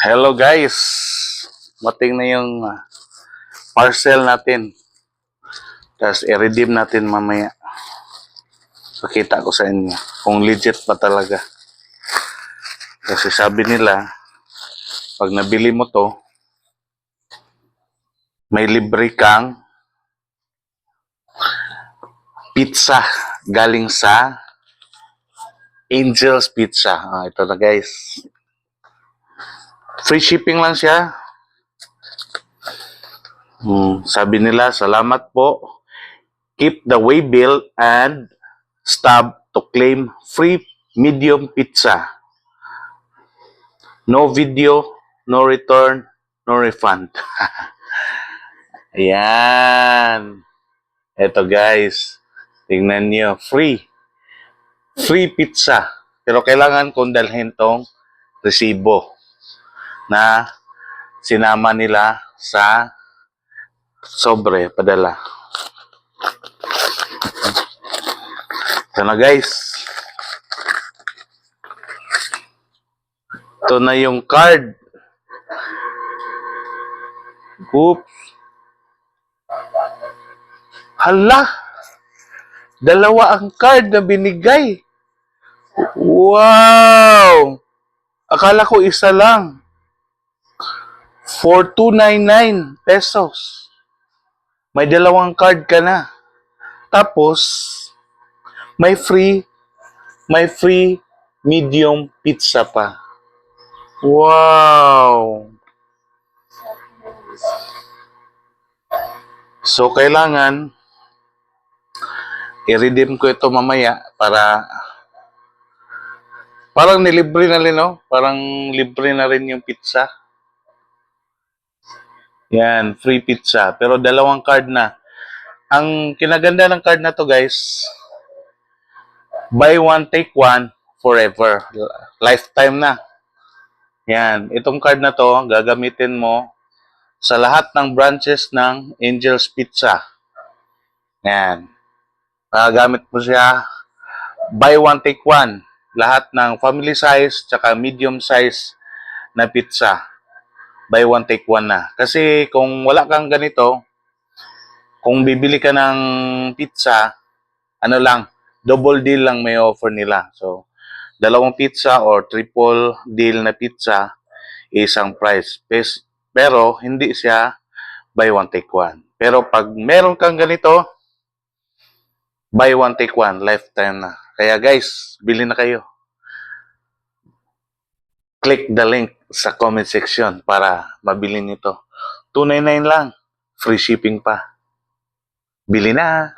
Hello guys! Mating na yung parcel natin. Tapos i-redeem natin mamaya. Pakita ko sa inyo kung legit pa talaga. Kasi sabi nila, pag nabili mo to, may libre kang pizza galing sa Angel's Pizza. Ito na guys. Free shipping lang siya. Sabi nila, salamat po. Keep the waybill and stub to claim free medium pizza. No video, no return, no refund. Ayan. Eto guys. Tingnan nyo. Free. Free pizza. Pero kailangan kong dalhin tong resibo na sinama nila sa sobre padala. Ito na guys. Ito na yung card. Oops. Hala! Dalawa ang card na binigay. Wow! Akala ko isa lang. For 299 pesos. May dalawang card ka na. Tapos, may free medium pizza pa. Wow! So, kailangan i-redeem ko ito mamaya para parang nilibre na rin, no? Parang libre na rin yung pizza. Yan, free pizza. Pero dalawang card na. Ang kinaganda ng card na to, guys, buy one, take one, forever. Lifetime na. Yan, itong card na to, gagamitin mo sa lahat ng branches ng Angel's Pizza. Yan. Gagamit mo siya, buy one, take one. Lahat ng family size, tsaka medium size na pizza. Buy one, take one na. Kasi kung wala kang ganito, kung bibili ka ng pizza, ano lang, double deal lang may offer nila. So, dalawang pizza or triple deal na pizza, isang price. Pero, hindi siya buy one, take one. Pero pag meron kang ganito, buy one, take one, lifetime na. Kaya guys, bili na kayo. Click the link sa comment section para mabili nito. 299 lang. Free shipping pa. Bili na!